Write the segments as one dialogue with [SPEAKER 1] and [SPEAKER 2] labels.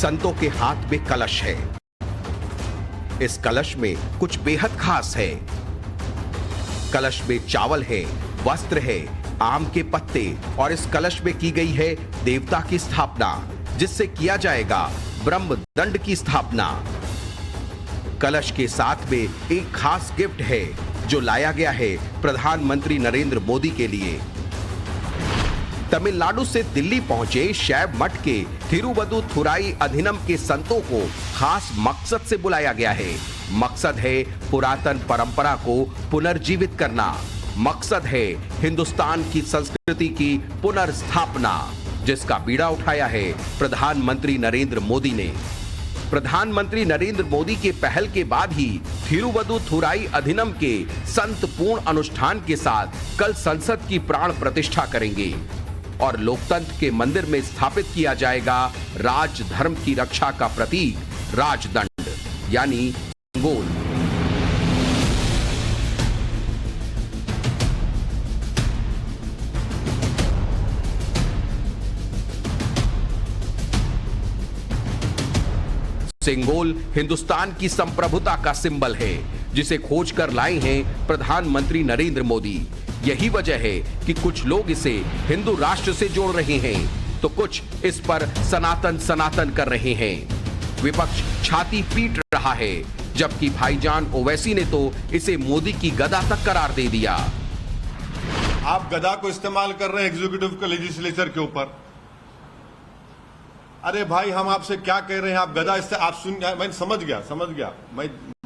[SPEAKER 1] संतों के हाथ में कलश है। इस कलश में कुछ बेहद खास है। कलश में चावल है, वस्त्र है, आम के पत्ते और इस कलश में की गई है देवता की स्थापना, जिससे किया जाएगा ब्रह्म दंड की स्थापना। कलश के साथ में एक खास गिफ्ट है जो लाया गया है प्रधानमंत्री नरेंद्र मोदी के लिए। तमिलनाडु से दिल्ली पहुंचे शैव मठ के थिरुवदुथुराई अधिनम के संतों को खास मकसद से बुलाया गया है। मकसद है पुरातन परंपरा को पुनर्जीवित करना। मकसद है हिंदुस्तान की संस्कृति की पुनर्स्थापना, जिसका बीड़ा उठाया है प्रधानमंत्री नरेंद्र मोदी ने। प्रधानमंत्री नरेंद्र मोदी के पहल के बाद ही थिरुवदुथुराई अधिनम के संत पूर्ण अनुष्ठान के साथ कल संसद की प्राण प्रतिष्ठा करेंगे और लोकतंत्र के मंदिर में स्थापित किया जाएगा राजधर्म की रक्षा का प्रतीक राजदंड, यानी सेंगोल। सेंगोल हिंदुस्तान की संप्रभुता का सिंबल है, जिसे खोज कर लाए हैं प्रधानमंत्री नरेंद्र मोदी। यही वजह है कि कुछ लोग इसे हिंदू राष्ट्र से जोड़ रहे हैं, तो कुछ इस पर सनातन सनातन कर रहे हैं। विपक्ष छाती पीट रहा है, जबकि भाईजान ओवैसी ने तो इसे मोदी की गदा तक करार दे दिया।
[SPEAKER 2] आप गदा को इस्तेमाल कर रहे हैं एग्जीक्यूटिव का लेजिस्लेचर के ऊपर। अरे भाई, हम आपसे क्या कह रहे हैं, आप गदा आप सुन, मैं समझ गया।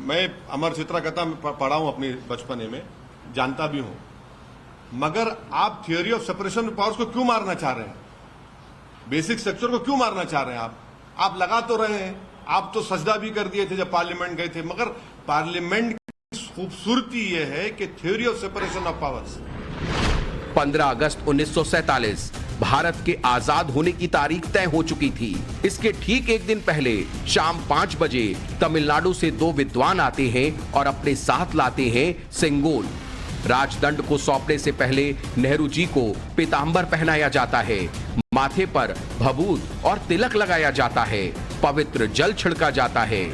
[SPEAKER 2] मैं अमर चित्रा कथा में पढ़ा हूं अपने बचपने में, जानता भी हूं। मगर आप theory of separation of powers को क्यों मारना चाह रहे हैं? बेसिक स्ट्रक्चर को क्यों मारना चाह रहे हैं आप लगा तो रहे हैं। आप तो सजदा भी कर दिए थे जब पार्लियामेंट गए थे। मगर पार्लियामेंट की खूबसूरती यह है कि theory of separation of powers.
[SPEAKER 1] 15 अगस्त 1947 भारत के आजाद होने की तारीख तय हो चुकी थी। इसके ठीक एक दिन पहले शाम 5 बजे तमिलनाडु से 2 विद्वान आते हैं और अपने साथ लाते हैं सेंगोल। राजदंड को सौंपने से पहले नेहरू जी को पीतांबर पहनाया जाता है, माथे पर भभूत और तिलक लगाया जाता है, पवित्र जल छिड़का जाता है।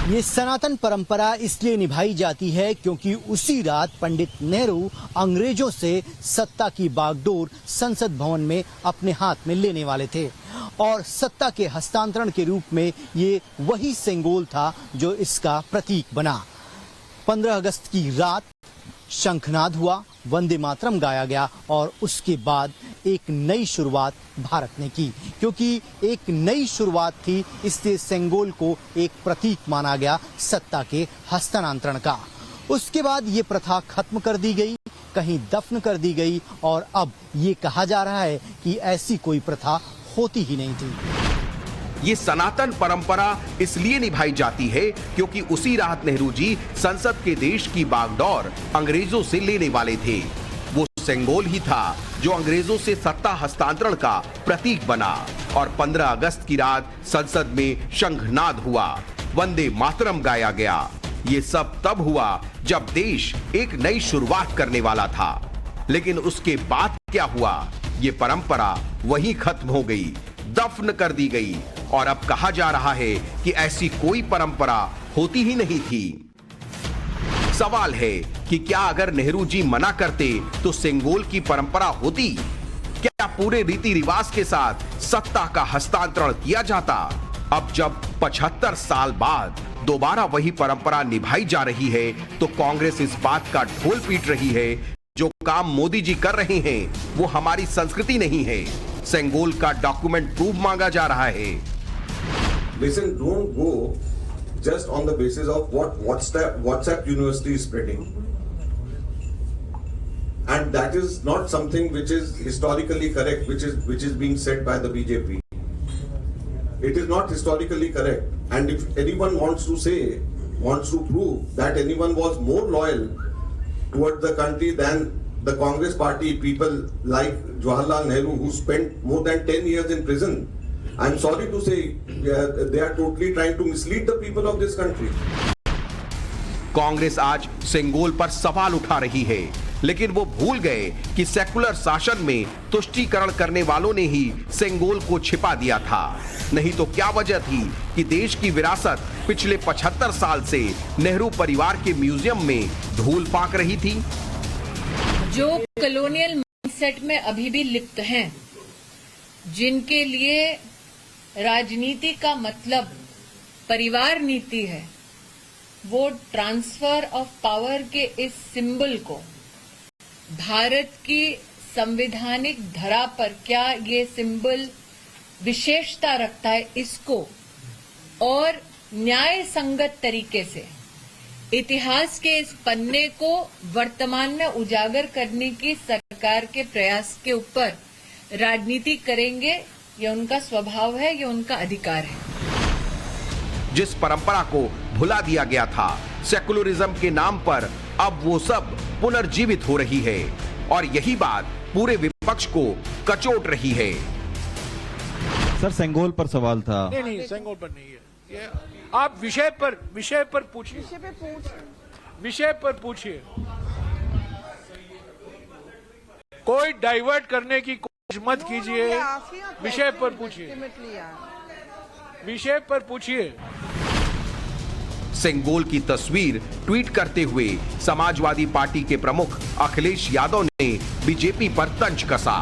[SPEAKER 3] ये सनातन परंपरा इसलिए निभाई जाती है क्योंकि उसी रात पंडित नेहरू अंग्रेजों से सत्ता की बागडोर संसद भवन में अपने हाथ में लेने वाले थे और सत्ता के हस्तांतरण के रूप में ये वही सेंगोल था जो इसका प्रतीक बना। 15 अगस्त की रात शंखनाद हुआ, वंदे मातरम गाया गया और उसके बाद एक नई शुरुआत भारत ने की। क्योंकि एक नई शुरुआत थी, इसलिए सेंगोल को एक प्रतीक माना गया सत्ता के हस्तांतरण का। उसके बाद ये प्रथा खत्म कर दी गई, कहीं दफन कर दी गई और अब ये कहा जा रहा है कि ऐसी कोई प्रथा होती ही नहीं थी।
[SPEAKER 1] ये सनातन परंपरा इसलिए निभाई जाती है क्योंकि उसी रात नेहरू जी संसद के देश की बागडोर अंग्रेजों से लेने वाले थे। वो सेंगोल ही था जो अंग्रेजों से सत्ता हस्तांतरण का प्रतीक बना और 15 अगस्त की रात संसद में शंखनाद हुआ, वंदे मातरम गाया गया। ये सब तब हुआ जब देश एक नई शुरुआत करने वाला था। लेकिन उसके बाद क्या हुआ? ये परंपरा वहीं खत्म हो गई, दफन कर दी गई और अब कहा जा रहा है कि ऐसी कोई परंपरा होती ही नहीं थी। सवाल है कि क्या अगर नेहरू जी मना करते तो सेंगोल की परंपरा होती? क्या पूरे रीति रिवाज के साथ सत्ता का हस्तांतरण किया जाता? अब जब 75 साल बाद दोबारा वही परंपरा निभाई जा रही है तो कांग्रेस इस बात का ढोल पीट रही है जो काम मोदी जी कर रहे हैं वो हमारी संस्कृति नहीं है। सेंगोल का डॉक्यूमेंट प्रूफ मांगा जा रहा है।
[SPEAKER 4] Listen, don't go just on the basis of what WhatsApp university is spreading. And that is not something which is historically correct, which is being said by the BJP. It is not historically correct. And if anyone wants to prove that anyone was more loyal towards the country than the Congress party, people like Jawaharlal Nehru, who spent more than 10 years in prison, I'm sorry to say, they are totally trying to mislead the people of this country.
[SPEAKER 1] Congress आज सेंगोल पर सवाल उठा रही है, लेकिन वो भूल गए कि सेकुलर शासन में तुष्टीकरण करने वालों ने ही सेंगोल को छिपा दिया था। नहीं तो क्या वजह थी कि देश की विरासत पिछले 75 साल से नेहरू परिवार के म्यूजियम में धूल पाक रही थी।
[SPEAKER 5] जो कॉलोनियल माइंडसेट में अभी भी लिप्त हैं, जिनके लिए राजनीति का मतलब परिवार नीति है, वो ट्रांसफर ऑफ पावर के इस सिंबल को भारत की संवैधानिक धरा पर क्या ये सिंबल विशेषता रखता है, इसको और न्याय संगत तरीके से इतिहास के इस पन्ने को वर्तमान में उजागर करने की सरकार के प्रयास के ऊपर राजनीति करेंगे। ये उनका स्वभाव है, ये उनका अधिकार है।
[SPEAKER 1] जिस परंपरा को भुला दिया गया था सेकुलरिज्म के नाम पर, अब वो सब पुनर्जीवित हो रही है और यही बात पूरे विपक्ष को कचोट रही है।
[SPEAKER 6] सर सेंगोल पर सवाल था।
[SPEAKER 7] नहीं, सेंगोल पर नहीं है ये। आप विषय पर पूछिए, विषय पर पूछिए। कोई डाइवर्ट करने की कोशिश मत कीजिए, विषय पर पूछिए, विषय पर पूछिए।
[SPEAKER 1] सेंगोल की तस्वीर ट्वीट करते हुए समाजवादी पार्टी के प्रमुख अखिलेश यादव ने बीजेपी पर तंज कसा।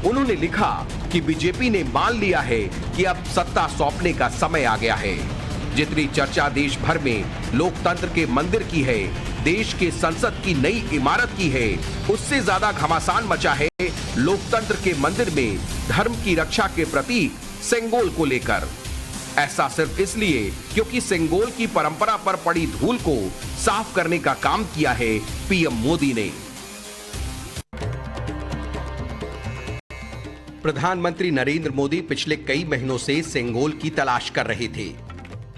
[SPEAKER 1] उन्होंने लिखा कि बीजेपी ने मान लिया है कि अब सत्ता सौंपने का समय आ गया है। जितनी चर्चा देश भर में लोकतंत्र के मंदिर की है, देश के संसद की नई इमारत की है, उससे ज्यादा घमासान मचा है लोकतंत्र के मंदिर में धर्म की रक्षा के प्रतीक सेंगोल को लेकर। ऐसा सिर्फ इसलिए क्योंकि सेंगोल की परंपरा पर पड़ी धूल को साफ करने का काम किया है पीएम मोदी ने। प्रधानमंत्री नरेंद्र मोदी पिछले कई महीनों से सेंगोल की तलाश कर रहे थे।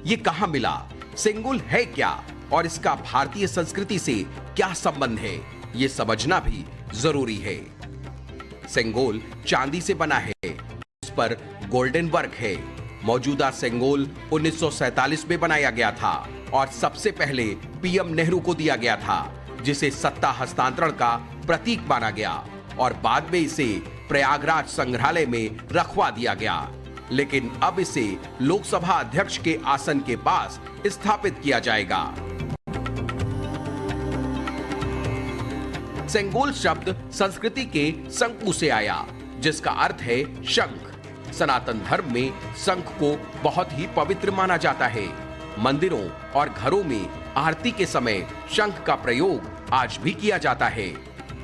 [SPEAKER 1] ये कहां मिला, सेंगोल है क्या और इसका भारतीय संस्कृति से क्या संबंध है, ये समझना भी जरूरी है। सेंगोल चांदी से बना है, उस पर गोल्डन वर्क है। मौजूदा सेंगोल 1947 में बनाया गया था और सबसे पहले पीएम नेहरू को दिया गया था, जिसे सत्ता हस्तांतरण का प्रतीक माना गया और बाद में इसे प्रयागराज संग्रहालय में रखवा दिया गया। लेकिन अब इसे लोकसभा अध्यक्ष के आसन के पास स्थापित किया जाएगा। सेंगोल शब्द संस्कृति के शंकु से आया, जिसका अर्थ है शंख। सनातन धर्म में शंख को बहुत ही पवित्र माना जाता है। मंदिरों और घरों में आरती के समय शंख का प्रयोग आज भी किया जाता है।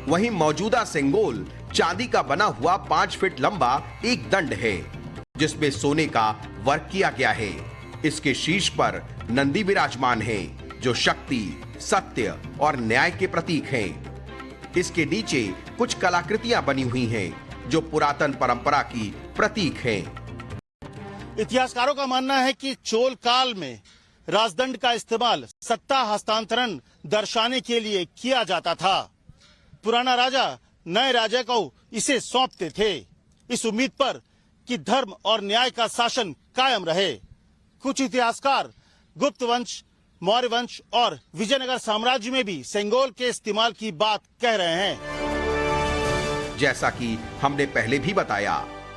[SPEAKER 1] वहीं मौजूदा सेंगोल चांदी का बना हुआ 5 फीट लंबा एक दंड है, जिसमें सोने का वर्क किया गया है। इसके शीर्ष पर नंदी विराजमान है, जो शक्ति, सत्य और न्याय के प्रतीक हैं। इसके नीचे कुछ कलाकृतियां बनी हुई हैं, जो पुरातन परंपरा की प्रतीक हैं।
[SPEAKER 8] इतिहासकारों का मानना है कि चोल काल में राजदंड का इस्तेमाल सत्ता हस्तांतरण दर्शाने के लिए किया जाता था। पुराना राजा नए राजा को इसे सौंपते थे, इस उम्मीद पर कि धर्म और न्याय का शासन कायम रहे। कुछ इतिहासकार गुप्त वंश, मौर्य वंश और विजयनगर साम्राज्य में भी सेंगोल के इस्तेमाल की बात कह रहे हैं।
[SPEAKER 1] जैसा कि हमने पहले भी बताया,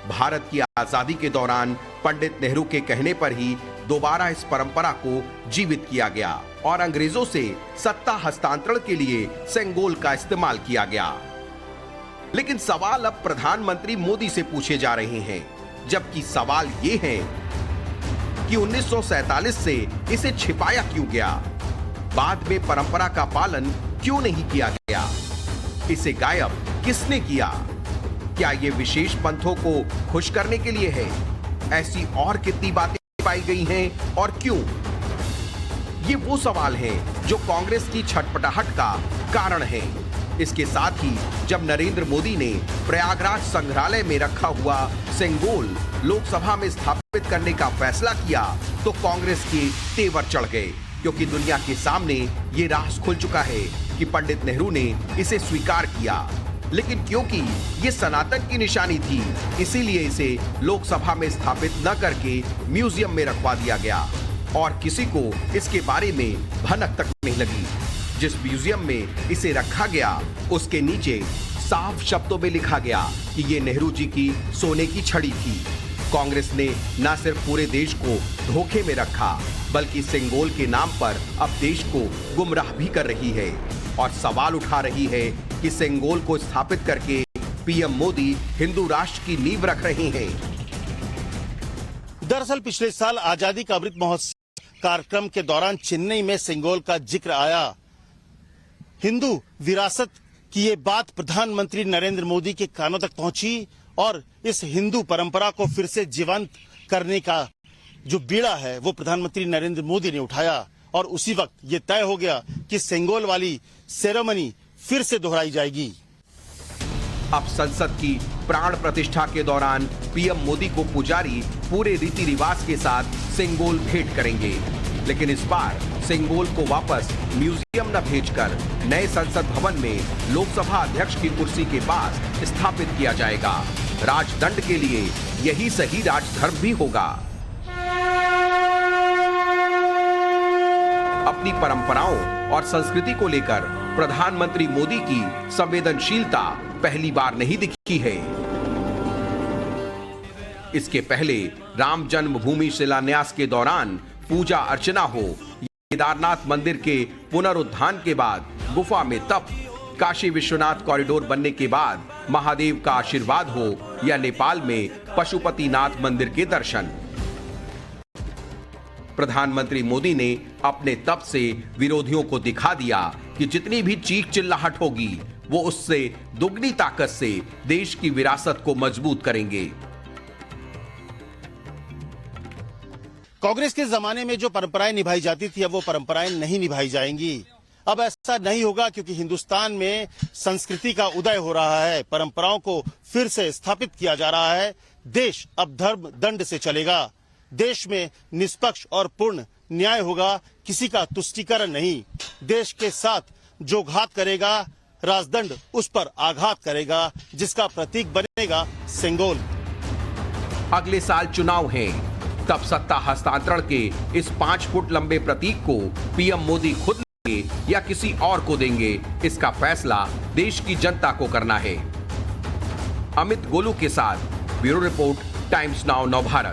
[SPEAKER 1] भारत की आजादी के दौरान पंडित नेहरू के कहने पर ही दोबारा इस परंपरा को जीवित किया गया और अंग्रेजों से सत्ता हस्तांतरण के लिए सेंगोल का इस्तेमाल किया गया। लेकिन सवाल अब प्रधानमंत्री मोदी से पूछे जा रहे हैं, जबकि सवाल ये है कि 1947 से इसे छिपाया क्यों गया, बाद में परंपरा का पालन क्यों नहीं किया गया, इसे गायब किसने किया, क्या ये विशेष पंथों को खुश करने के लिए है? ऐसी और कितनी बातें पाई गई हैं और क्यों? ये वो सवाल हैं जो कांग्रेस की छटपटाहट का कारण है। इसके साथ ही जब नरेंद्र मोदी ने प्रयागराज संग्रहालय में रखा हुआ सेंगोल लोकसभा में स्थापित करने का फैसला किया, तो कांग्रेस के तेवर चढ़ गए, क्योंकि दुनिया के सामने ये राज खुल चुका है कि पंडित नेहरू ने इसे स्वीकार किया। लेकिन क्योंकि ये सनातन की निशानी थी, इसीलिए इसे लोकसभा में स्थापित न करके म्यूजियम में रखवा दिया गया। और किसी को इसके बारे में भनक तक नहीं लगी। जिस म्यूजियम में इसे रखा गया उसके नीचे साफ शब्दों में लिखा गया कि ये नेहरू जी की सोने की छड़ी थी। कांग्रेस ने न सिर्फ पूरे देश को धोखे में रखा बल्कि सेंगोल के नाम पर अब देश को गुमराह भी कर रही है और सवाल उठा रही है कि सेंगोल को स्थापित करके पीएम मोदी हिंदू राष्ट्र की नींव रख रहे हैं।
[SPEAKER 8] दरअसल पिछले साल आजादी का अमृत महोत्सव कार्यक्रम के दौरान चेन्नई में सेंगोल का जिक्र आया। हिंदू विरासत की ये बात प्रधानमंत्री नरेंद्र मोदी के कानों तक पहुंची और इस हिंदू परंपरा को फिर से जीवंत करने का जो बीड़ा है वो प्रधानमंत्री नरेंद्र मोदी ने उठाया और उसी वक्त ये तय हो गया कि सेंगोल वाली सेरेमनी फिर से दोहराई जाएगी।
[SPEAKER 1] अब संसद की प्राण प्रतिष्ठा के दौरान पीएम मोदी को पुजारी पूरे रीति रिवाज के साथ सेंगोल भेंट करेंगे, लेकिन इस बार सेंगोल को वापस म्यूजियम न भेजकर नए संसद भवन में लोकसभा अध्यक्ष की कुर्सी के पास स्थापित किया जाएगा। राजदंड के लिए यही सही राजधर्म भी होगा। अपनी परंपराओं और संस्कृति को लेकर प्रधानमंत्री मोदी की संवेदनशीलता पहली बार नहीं दिखी है। इसके पहले राम जन्मभूमि शिलान्यास के दौरान पूजा अर्चना हो, केदारनाथ मंदिर के पुनरुद्धार के बाद गुफा में तप, काशी विश्वनाथ कॉरिडोर बनने के बाद महादेव का आशीर्वाद हो या नेपाल में पशुपतिनाथ मंदिर के दर्शन। प्रधानमंत्री मोदी ने अपने तप से विरोधियों को दिखा दिया कि जितनी भी चीख चिल्लाहट होगी वो उससे दुगनी ताकत से देश की विरासत को मजबूत करेंगे।
[SPEAKER 8] कांग्रेस के जमाने में जो परंपराएं निभाई जाती थी अब वो परंपराएं नहीं निभाई जाएंगी। अब ऐसा नहीं होगा क्योंकि हिंदुस्तान में संस्कृति का उदय हो रहा है, परंपराओं को फिर से स्थापित किया जा रहा है। देश अब धर्म दंड से चलेगा। देश में निष्पक्ष और पूर्ण न्याय होगा, किसी का तुष्टीकरण नहीं। देश के साथ जो घात करेगा राजदंड उस पर आघात करेगा, जिसका प्रतीक बनेगा सेंगोल।
[SPEAKER 1] अगले साल चुनाव हैं, तब सत्ता हस्तांतरण के इस 5 फुट लंबे प्रतीक को पीएम मोदी खुद लेंगे या किसी और को देंगे, इसका फैसला देश की जनता को करना है। अमित गोलू के साथ ब्यूरो रिपोर्ट, टाइम्स नाउ नव भारत।